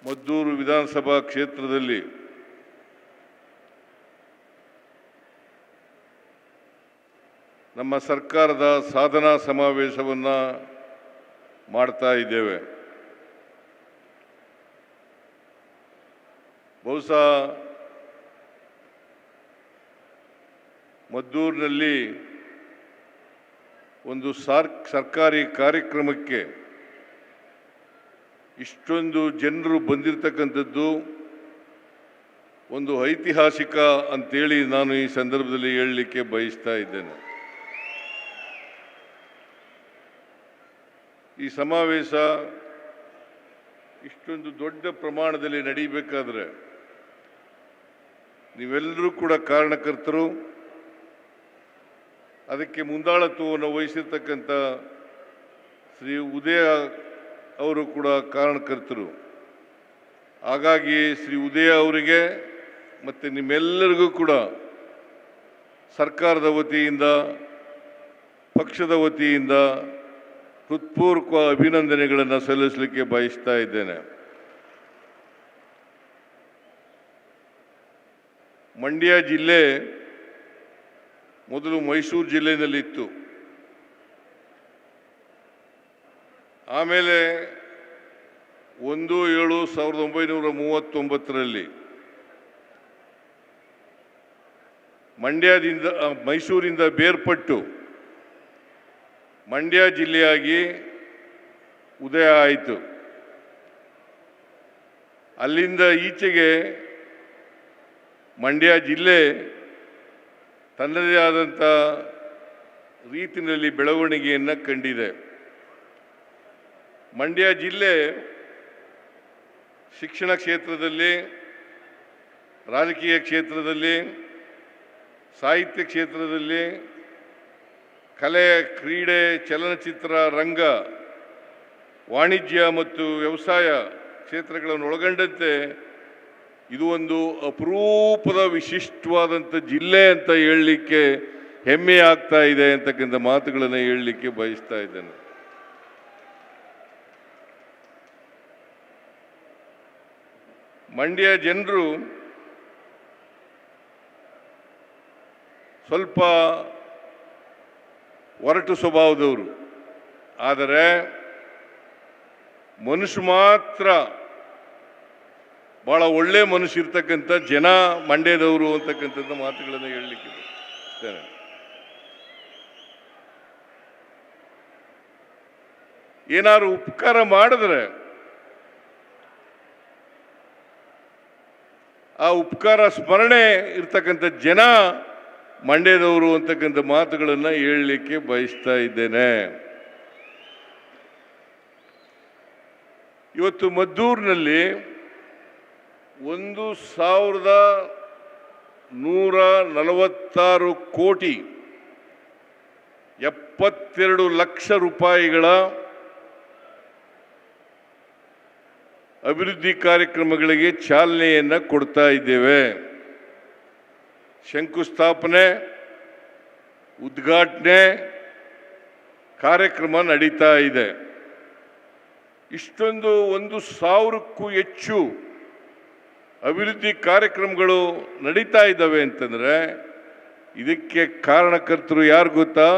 ಮದ್ದೂರು ವಿಧಾನಸಭಾ ಕ್ಷೇತ್ರದಲ್ಲಿ ನಮ್ಮ ಸರ್ಕಾರದ ಸಾಧನಾ ಸಮಾವೇಶವನ್ನು ಮಾಡ್ತಾ ಇದ್ದೇವೆ. ಬಹುಶಃ ಮದ್ದೂರಿನಲ್ಲಿ ಒಂದು ಸರ್ಕಾರಿ ಕಾರ್ಯಕ್ರಮಕ್ಕೆ ಇಷ್ಟೊಂದು ಜನರು ಬಂದಿರತಕ್ಕಂಥದ್ದು ಒಂದು ಐತಿಹಾಸಿಕ ಅಂತೇಳಿ ನಾನು ಈ ಸಂದರ್ಭದಲ್ಲಿ ಹೇಳಲಿಕ್ಕೆ ಬಯಸ್ತಾ ಇದ್ದೇನೆ. ಈ ಸಮಾವೇಶ ಇಷ್ಟೊಂದು ದೊಡ್ಡ ಪ್ರಮಾಣದಲ್ಲಿ ನಡೀಬೇಕಾದ್ರೆ ನೀವೆಲ್ಲರೂ ಕೂಡ ಕಾರಣಕರ್ತರು. ಅದಕ್ಕೆ ಮುಂದಾಳತ್ವವನ್ನು ವಹಿಸಿರ್ತಕ್ಕಂಥ ಶ್ರೀ ಉದಯ ಅವರು ಕೂಡ ಕಾರಣಕರ್ತರು. ಹಾಗಾಗಿ ಶ್ರೀ ಉದಯ ಅವರಿಗೆ ಮತ್ತು ನಿಮ್ಮೆಲ್ಲರಿಗೂ ಕೂಡ ಸರ್ಕಾರದ ವತಿಯಿಂದ ಪಕ್ಷದ ವತಿಯಿಂದ ಹೃತ್ಪೂರ್ವಕ ಅಭಿನಂದನೆಗಳನ್ನು ಸಲ್ಲಿಸಲಿಕ್ಕೆ ಬಯಸ್ತಾ ಇದ್ದೇನೆ. ಮಂಡ್ಯ ಜಿಲ್ಲೆ ಮೊದಲು ಮೈಸೂರು ಜಿಲ್ಲೆಯಲ್ಲಿತ್ತು. ಆಮೇಲೆ 1/7/1939 ಮೈಸೂರಿಂದ ಬೇರ್ಪಟ್ಟು ಮಂಡ್ಯ ಜಿಲ್ಲೆಯಾಗಿ ಉದಯ ಆಯಿತು. ಅಲ್ಲಿಂದ ಈಚೆಗೆ ಮಂಡ್ಯ ಜಿಲ್ಲೆ ತನ್ನದೇ ಆದಂಥ ರೀತಿಯಲ್ಲಿ ಬೆಳವಣಿಗೆಯನ್ನು ಕಂಡಿದೆ. ಮಂಡ್ಯ ಜಿಲ್ಲೆ ಶಿಕ್ಷಣ ಕ್ಷೇತ್ರದಲ್ಲಿ, ರಾಜಕೀಯ ಕ್ಷೇತ್ರದಲ್ಲಿ, ಸಾಹಿತ್ಯ ಕ್ಷೇತ್ರದಲ್ಲಿ, ಕಲೆ, ಕ್ರೀಡೆ, ಚಲನಚಿತ್ರ ರಂಗ, ವಾಣಿಜ್ಯ ಮತ್ತು ವ್ಯವಸಾಯ ಕ್ಷೇತ್ರಗಳನ್ನು ಒಳಗೊಂಡಂತೆ ಇದು ಒಂದು ಅಪರೂಪದ ವಿಶಿಷ್ಟವಾದಂಥ ಜಿಲ್ಲೆ ಅಂತ ಹೇಳಲಿಕ್ಕೆ ಹೆಮ್ಮೆ ಆಗ್ತಾ ಇದೆ ಅಂತಕ್ಕಂಥ ಮಾತುಗಳನ್ನು ಹೇಳಲಿಕ್ಕೆ ಬಯಸ್ತಾ ಇದ್ದೇನೆ. ಮಂಡ್ಯ ಜನರು ಸ್ವಲ್ಪ ಒರಟು ಸ್ವಭಾವದವರು, ಆದರೆ ಮನುಷ್ಯ ಮಾತ್ರ ಭಾಳ ಒಳ್ಳೆ ಮನುಷ್ಯ ಇರ್ತಕ್ಕಂಥ ಜನ ಮಂಡ್ಯದವರು ಅಂತಕ್ಕಂಥದ್ದು ಮಾತುಗಳನ್ನು ಹೇಳಲಿಕ್ಕೆ ಇದ್ದೇನೆ. ಏನಾದ್ರು ಉಪಕಾರ ಮಾಡಿದ್ರೆ ಆ ಉಪಕಾರ ಸ್ಮರಣೆ ಇರ್ತಕ್ಕಂಥ ಜನ ಮಂಡ್ಯದವರು ಅಂತಕ್ಕಂಥ ಮಾತುಗಳನ್ನು ಹೇಳಲಿಕ್ಕೆ ಬಯಸ್ತಾ ಇದ್ದೇನೆ. ಇವತ್ತು ಮದ್ದೂರಿನಲ್ಲಿ 1,146 ಕೋಟಿ 72 ಲಕ್ಷ ರೂಪಾಯಿಗಳ ಅಭಿವೃದ್ಧಿ ಕಾರ್ಯಕ್ರಮಗಳಿಗೆ ಚಾಲನೆಯನ್ನು ಕೊಡ್ತಾ ಇದ್ದೇವೆ. ಶಂಕುಸ್ಥಾಪನೆ, ಉದ್ಘಾಟನೆ ಕಾರ್ಯಕ್ರಮ ನಡೀತಾ ಇದೆ. ಇಷ್ಟೊಂದು 1,000ಕ್ಕೂ ಹೆಚ್ಚು ಅಭಿವೃದ್ಧಿ ಕಾರ್ಯಕ್ರಮಗಳು ನಡೀತಾ ಇದ್ದಾವೆ ಅಂತಂದರೆ ಇದಕ್ಕೆ ಕಾರಣಕರ್ತರು ಯಾರು ಗೊತ್ತಾ?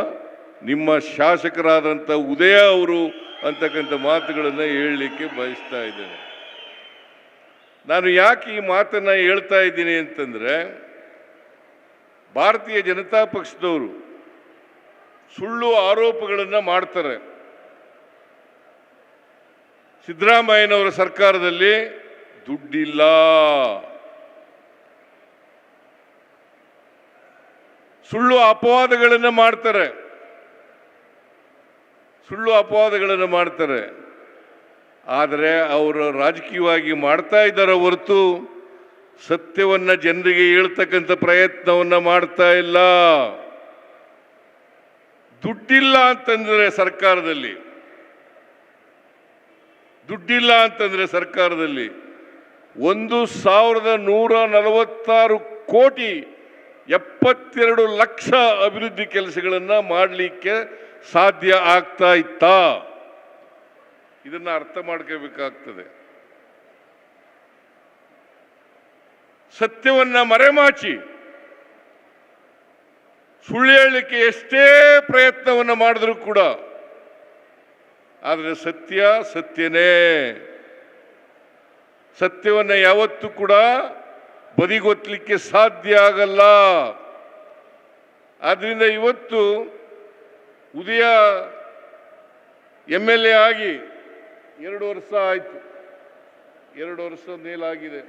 ನಿಮ್ಮ ಶಾಸಕರಾದಂಥ ಉದಯ ಅವರು ಅಂತಕ್ಕಂಥ ಮಾತುಗಳನ್ನು ಹೇಳಲಿಕ್ಕೆ ಬಯಸ್ತಾ ಇದ್ದೇನೆ. ನಾನು ಯಾಕೆ ಈ ಮಾತನ್ನು ಹೇಳ್ತಾ ಇದ್ದೀನಿ ಅಂತಂದರೆ, ಭಾರತೀಯ ಜನತಾ ಪಕ್ಷದವರು ಸುಳ್ಳು ಆರೋಪಗಳನ್ನು ಮಾಡ್ತಾರೆ. ಸಿದ್ದರಾಮಯ್ಯನವರ ಸರ್ಕಾರದಲ್ಲಿ ದುಡ್ಡಿಲ್ಲ, ಸುಳ್ಳು ಅಪವಾದಗಳನ್ನು ಮಾಡ್ತಾರೆ. ಆದರೆ ಅವರು ರಾಜಕೀಯವಾಗಿ ಮಾಡ್ತಾ ಇದ್ದಾರೆ ಹೊರತು ಸತ್ಯವನ್ನು ಜನರಿಗೆ ಹೇಳ್ತಕ್ಕಂಥ ಪ್ರಯತ್ನವನ್ನು ಮಾಡ್ತಾ ಇಲ್ಲ. ದುಡ್ಡಿಲ್ಲ ಅಂತಂದರೆ ಸರ್ಕಾರದಲ್ಲಿ 1,146 ಕೋಟಿ 72 ಲಕ್ಷ ಅಭಿವೃದ್ಧಿ ಕೆಲಸಗಳನ್ನು ಮಾಡಲಿಕ್ಕೆ ಸಾಧ್ಯ ಆಗ್ತಾ ಇತ್ತಾ? ಇದನ್ನು ಅರ್ಥ ಮಾಡ್ಕೋಬೇಕಾಗ್ತದೆ. ಸತ್ಯವನ್ನು ಮರೆಮಾಚಿ ಸುಳ್ಳು ಹೇಳಲಿಕ್ಕೆ ಎಷ್ಟೇ ಪ್ರಯತ್ನವನ್ನು ಮಾಡಿದ್ರು ಕೂಡ ಆದರೆ ಸತ್ಯ ಸತ್ಯನೇ. ಸತ್ಯವನ್ನು ಯಾವತ್ತೂ ಕೂಡ ಬದಿಗೊತ್ತಲಿಕ್ಕೆ ಸಾಧ್ಯ ಆಗಲ್ಲ. ಆದ್ದರಿಂದ ಇವತ್ತು ಉದಯ MLA ಆಗಿ 2 ವರ್ಷ ಆಯಿತು, 2 ವರ್ಷ ಮೇಲಾಗಿದೆ.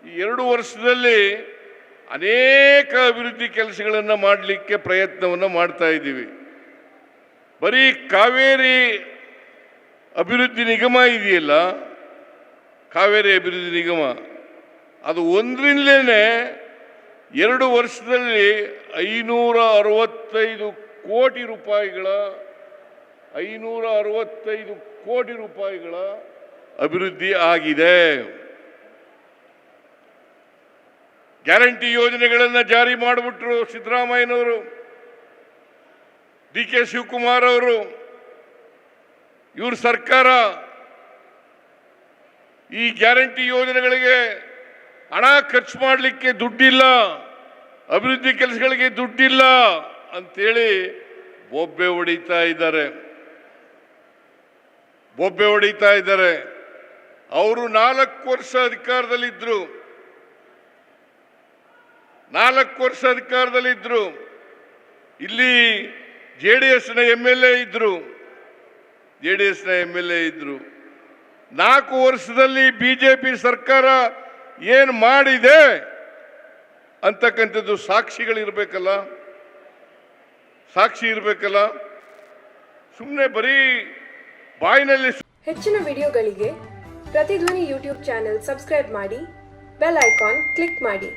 ಈ 2 ವರ್ಷದಲ್ಲಿ ಅನೇಕ ಅಭಿವೃದ್ಧಿ ಕೆಲಸಗಳನ್ನು ಮಾಡಲಿಕ್ಕೆ ಪ್ರಯತ್ನವನ್ನು ಮಾಡ್ತಾ ಇದ್ದೀವಿ. ಬರೀ ಕಾವೇರಿ ಅಭಿವೃದ್ಧಿ ನಿಗಮ ಇದೆಯಲ್ಲ, ಕಾವೇರಿ ಅಭಿವೃದ್ಧಿ ನಿಗಮ, ಅದು ಒಂದರಿಂದಲೇ 2 ವರ್ಷದಲ್ಲಿ 565 ಕೋಟಿ ರೂಪಾಯಿಗಳ 565 ಕೋಟಿ ರೂಪಾಯಿಗಳ ಅಭಿವೃದ್ಧಿ ಆಗಿದೆ. ಗ್ಯಾರಂಟಿ ಯೋಜನೆಗಳನ್ನು ಜಾರಿ ಮಾಡಿಬಿಟ್ರು ಸಿದ್ದರಾಮಯ್ಯನವರು, DK ಶಿವಕುಮಾರ್ ಅವರು, ಇವ್ರ ಸರ್ಕಾರ. ಈ ಗ್ಯಾರಂಟಿ ಯೋಜನೆಗಳಿಗೆ ಹಣ ಖರ್ಚು ಮಾಡಲಿಕ್ಕೆ ದುಡ್ಡಿಲ್ಲ, ಅಭಿವೃದ್ಧಿ ಕೆಲಸಗಳಿಗೆ ದುಡ್ಡಿಲ್ಲ ಅಂತೇಳಿ ಬೊಬ್ಬೆ ಹೊಡಿತಾ ಇದ್ದಾರೆ. ಅವರು 4 ವರ್ಷ ಅಧಿಕಾರದಲ್ಲಿದ್ದರು. 4 ವರ್ಷ ಅಧಿಕಾರದಲ್ಲಿದ್ದರು. ಇಲ್ಲಿ JDSನ MLA ಇದ್ರು. 4 ವರ್ಷದಲ್ಲಿ BJP ಸರ್ಕಾರ ಏನು ಮಾಡಿದೆ ಅಂತಕ್ಕಂಥದ್ದು ಸಾಕ್ಷಿ ಇರಬೇಕಲ್ಲ. ಸುಮ್ಮನೆ ಬರೀ ಬಾಯಿನಲ್ಲಿ. ಹೆಚ್ಚಿನ ವಿಡಿಯೋಗಳಿಗೆ ಪ್ರತಿಧ್ವನಿ YouTube ಚಾನೆಲ್ ಸಬ್ಸ್ಕ್ರೈಬ್ ಮಾಡಿ, ಬೆಲ್ ಐಕಾನ್ ಕ್ಲಿಕ್ ಮಾಡಿ.